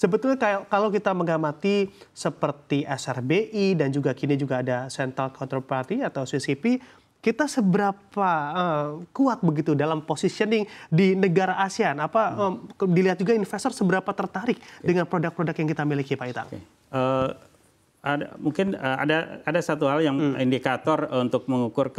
Sebetulnya kalau kita mengamati seperti SRBI dan juga kini juga ada Central Counterparty atau CCP, kita seberapa kuat begitu dalam positioning di negara ASEAN? Dilihat juga investor seberapa tertarik dengan produk-produk yang kita miliki, Pak Itang? Mungkin ada satu hal yang indikator untuk mengukur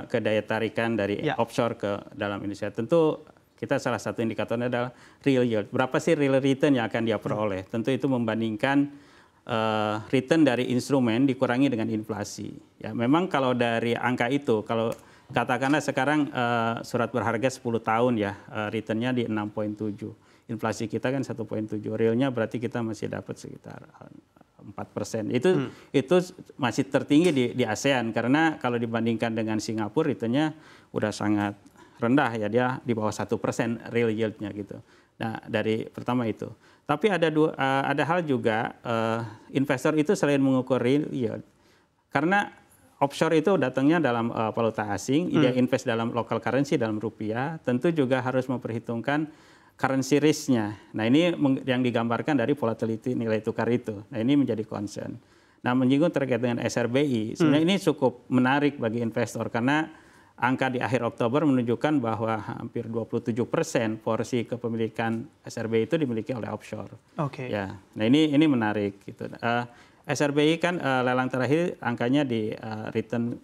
ke daya tarikan dari offshore ke dalam Indonesia. Tentu kita salah satu indikatornya adalah real yield. Berapa sih real return yang akan dia peroleh? Tentu itu membandingkan return dari instrumen dikurangi dengan inflasi. Ya, memang kalau dari angka itu, kalau katakanlah sekarang surat berharga 10 tahun ya, returnnya di 6,7. Inflasi kita kan 1,7. Realnya berarti kita masih dapat sekitar 4%. Itu masih tertinggi di ASEAN, karena kalau dibandingkan dengan Singapura returnnya udah sangat rendah ya, dia di bawah 1% real yield-nya gitu. Nah, dari pertama itu. Tapi ada hal juga, investor itu selain mengukur real yield, karena offshore itu datangnya dalam valuta asing, dia invest dalam local currency, dalam rupiah, tentu juga harus memperhitungkan currency risk-nya. Nah, ini yang digambarkan dari volatility nilai tukar itu. Nah, ini menjadi concern. Nah, menyinggung terkait dengan SRBI, sebenarnya ini cukup menarik bagi investor, karena angka di akhir Oktober menunjukkan bahwa hampir 27% porsi kepemilikan SRBI itu dimiliki oleh offshore. Ya, nah ini menarik gitu. SRBI kan lelang terakhir angkanya di return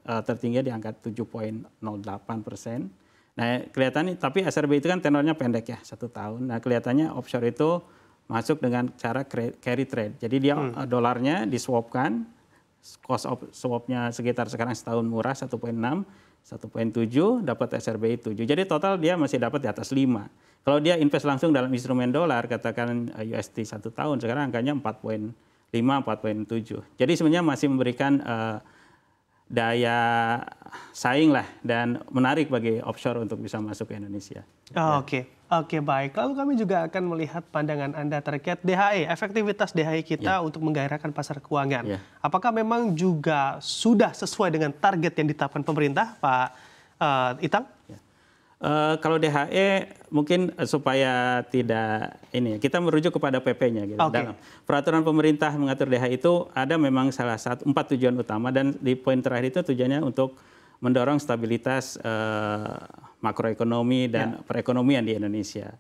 tertinggi di angka 7,08%. Nah, kelihatannya, tapi SRBI itu kan tenornya pendek ya, 1 tahun. Nah, kelihatannya offshore itu masuk dengan cara carry trade. Jadi dia dolarnya diswapkan, cost of swapnya sekitar sekarang setahun murah 1,7, dapat SRBI 7. Jadi total dia masih dapat di atas 5. Kalau dia invest langsung dalam instrumen dolar, katakan USD 1 tahun, sekarang angkanya 4,5, 4,7. Jadi sebenarnya masih memberikan daya saing lah dan menarik bagi offshore untuk bisa masuk ke Indonesia. Oke, baik. Lalu kami juga akan melihat pandangan Anda terkait DHE, efektivitas DHE kita untuk menggairahkan pasar keuangan. Apakah memang juga sudah sesuai dengan target yang ditetapkan pemerintah, Pak Itang? Kalau DHE mungkin supaya tidak ini, kita merujuk kepada PP-nya gitu. Dalam peraturan pemerintah mengatur DHE itu ada memang salah satu 4 tujuan utama, dan di poin terakhir itu tujuannya untuk mendorong stabilitas makroekonomi dan perekonomian di Indonesia.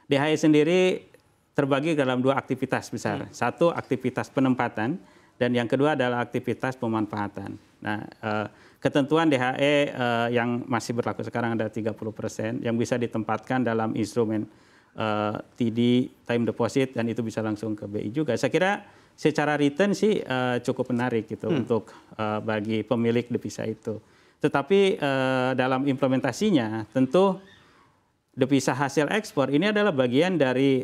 DHE sendiri terbagi dalam 2 aktivitas besar. Satu, aktivitas penempatan, dan yang kedua adalah aktivitas pemanfaatan. Nah, ketentuan DHE yang masih berlaku sekarang ada 30% yang bisa ditempatkan dalam instrumen TD, time deposit, dan itu bisa langsung ke BI juga. Saya kira secara return sih cukup menarik gitu untuk bagi pemilik devisa itu. Tetapi dalam implementasinya tentu devisa hasil ekspor ini adalah bagian dari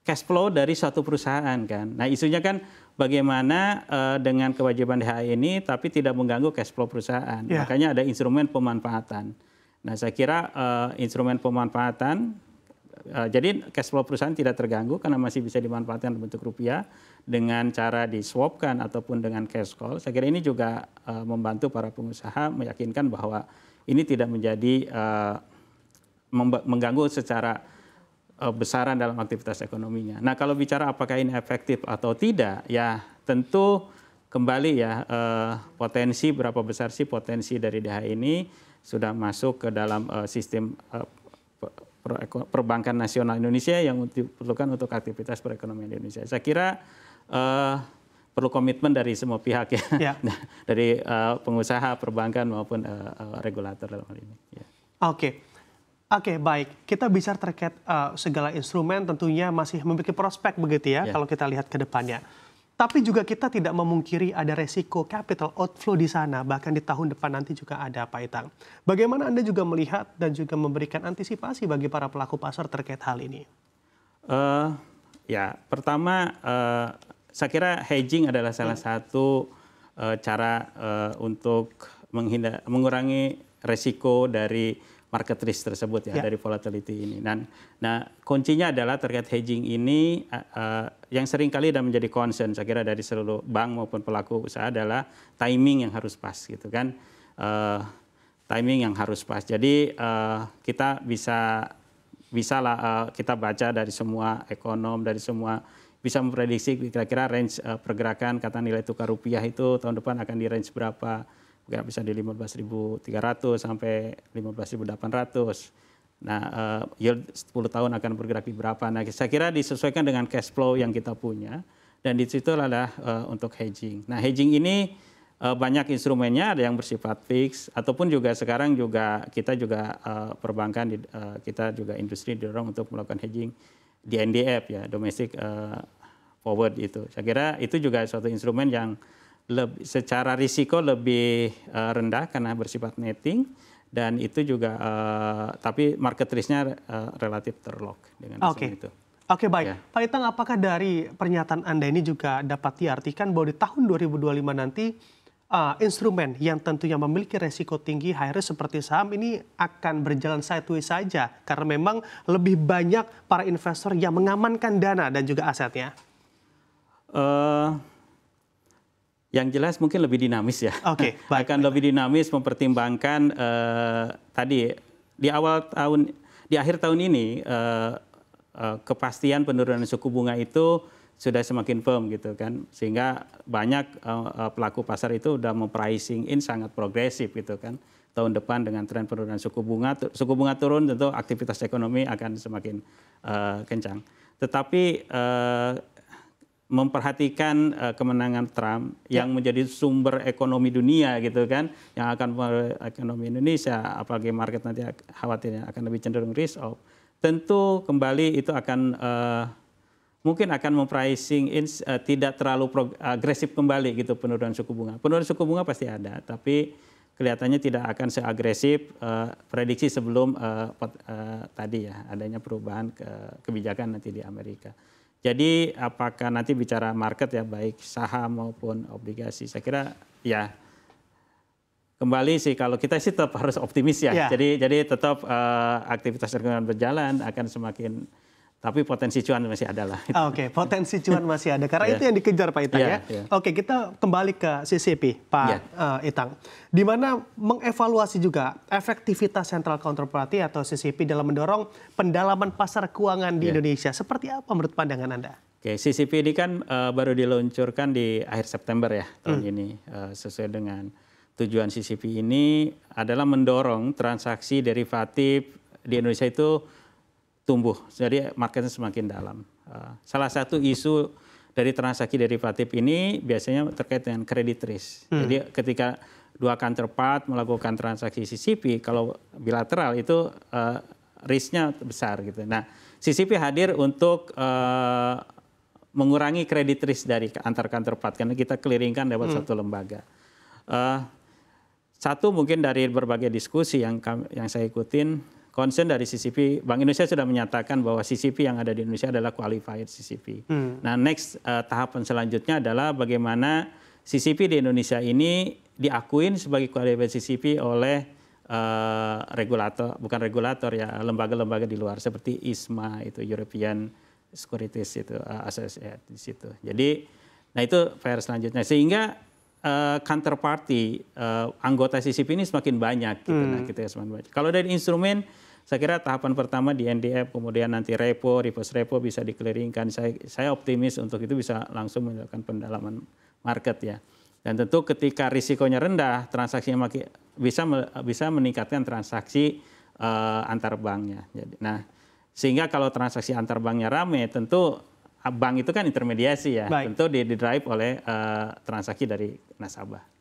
cash flow dari suatu perusahaan kan. Nah, isunya kan bagaimana dengan kewajiban DHE ini tapi tidak mengganggu cash flow perusahaan. Makanya ada instrumen pemanfaatan. Nah, saya kira instrumen pemanfaatan, jadi cash flow perusahaan tidak terganggu karena masih bisa dimanfaatkan dalam bentuk rupiah dengan cara diswapkan ataupun dengan cash call. Saya kira ini juga membantu para pengusaha meyakinkan bahwa ini tidak menjadi mengganggu secara besaran dalam aktivitas ekonominya. Nah, kalau bicara apakah ini efektif atau tidak, ya tentu kembali ya potensi berapa besar sih potensi dari DHE ini sudah masuk ke dalam sistem perbankan nasional Indonesia yang diperlukan untuk aktivitas perekonomian di Indonesia. Saya kira perlu komitmen dari semua pihak ya, dari pengusaha, perbankan maupun regulator dalam hal ini. Oke, baik. Kita bicara terkait segala instrumen tentunya masih memiliki prospek begitu ya kalau kita lihat ke depannya. Tapi juga kita tidak memungkiri ada resiko capital outflow di sana, bahkan di tahun depan nanti juga ada, Pak Itang. Bagaimana Anda juga melihat dan juga memberikan antisipasi bagi para pelaku pasar terkait hal ini? Ya, pertama saya kira hedging adalah salah satu cara untuk mengurangi resiko dari market risk tersebut ya, dari volatility ini. Nah, kuncinya adalah terkait hedging ini yang sering kali dan menjadi concern saya kira dari seluruh bank maupun pelaku usaha adalah timing yang harus pas gitu kan. Timing yang harus pas. Jadi kita bisa bisa lah kita baca dari semua ekonom, dari semua bisa memprediksi kira-kira range pergerakan kata nilai tukar rupiah itu tahun depan akan di range berapa. Bisa di 15.300 sampai 15.800. Nah, yield 10 tahun akan bergerak di berapa. Nah, saya kira disesuaikan dengan cash flow yang kita punya. Dan di situ adalah untuk hedging. Nah, hedging ini banyak instrumennya, ada yang bersifat fix, ataupun juga sekarang juga kita juga perbankan, kita juga industri didorong untuk melakukan hedging di NDF ya, domestic forward itu. Saya kira itu juga suatu instrumen yang secara risiko lebih rendah karena bersifat netting, dan itu juga tapi market risk-nya relatif terlock dengan instrumen itu. Oke, baik. Ya. Pak Itang, apakah dari pernyataan Anda ini juga dapat diartikan bahwa di tahun 2025 nanti instrumen yang tentunya memiliki resiko tinggi high risk seperti saham ini akan berjalan sideways saja karena memang lebih banyak para investor yang mengamankan dana dan juga asetnya? Yang jelas mungkin lebih dinamis ya. Oke, baik. Akan lebih dinamis mempertimbangkan tadi di awal tahun, di akhir tahun ini kepastian penurunan suku bunga itu sudah semakin firm gitu kan, sehingga banyak pelaku pasar itu udah mempricing in sangat progresif gitu kan. Tahun depan dengan tren penurunan suku bunga turun tentu aktivitas ekonomi akan semakin kencang. Tetapi memperhatikan kemenangan Trump yang menjadi sumber ekonomi dunia gitu kan, yang akan ekonomi Indonesia, apalagi market nanti khawatirnya akan lebih cenderung risk off, tentu kembali itu akan mungkin akan mempricing in tidak terlalu agresif kembali gitu penurunan suku bunga. Penurunan suku bunga pasti ada, tapi kelihatannya tidak akan seagresif prediksi sebelum tadi ya adanya perubahan kebijakan nanti di Amerika. Jadi apakah nanti bicara market ya baik saham maupun obligasi, saya kira ya kembali sih kalau kita sih tetap harus optimis ya. Jadi tetap aktivitas ekonomi berjalan akan semakin, tapi potensi cuan masih ada lah. Oke, potensi cuan masih ada karena itu yang dikejar Pak Itang ya. Oke, kita kembali ke CCP Pak Itang. Di mana mengevaluasi juga efektivitas Central Counterparty atau CCP dalam mendorong pendalaman pasar keuangan di Indonesia. Seperti apa menurut pandangan Anda? Oke, CCP ini kan baru diluncurkan di akhir September ya tahun ini. Sesuai dengan tujuan CCP ini adalah mendorong transaksi derivatif di Indonesia itu tumbuh, jadi marketnya semakin dalam. Salah satu isu dari transaksi derivatif ini biasanya terkait dengan credit risk. Jadi ketika dua counterpart melakukan transaksi CCP, kalau bilateral itu risknya besar gitu. Nah, CCP hadir untuk mengurangi credit risk dari antar counterpart karena kita clearingkan lewat satu lembaga. Satu mungkin dari berbagai diskusi yang saya ikutin, concern dari CCP, Bank Indonesia sudah menyatakan bahwa CCP yang ada di Indonesia adalah qualified CCP. Nah, next tahapan selanjutnya adalah bagaimana CCP di Indonesia ini diakuin sebagai qualified CCP oleh regulator, bukan regulator ya, lembaga-lembaga di luar seperti ISMA itu, European Securities itu, Association di situ. Jadi, nah itu PR selanjutnya sehingga counterparty anggota CCP ini semakin banyak gitu. Nah, kita semakin banyak. Kalau dari instrumen, saya kira tahapan pertama di NDF, kemudian nanti repo, reverse repo bisa dikeliringkan. Saya optimis untuk itu bisa langsung melakukan pendalaman market ya. Dan tentu ketika risikonya rendah, transaksinya bisa meningkatkan transaksi antar banknya. Jadi, nah, sehingga kalau transaksi antar banknya rame, tentu bank itu kan intermediasi ya, tentu di drive oleh transaksi dari nasabah.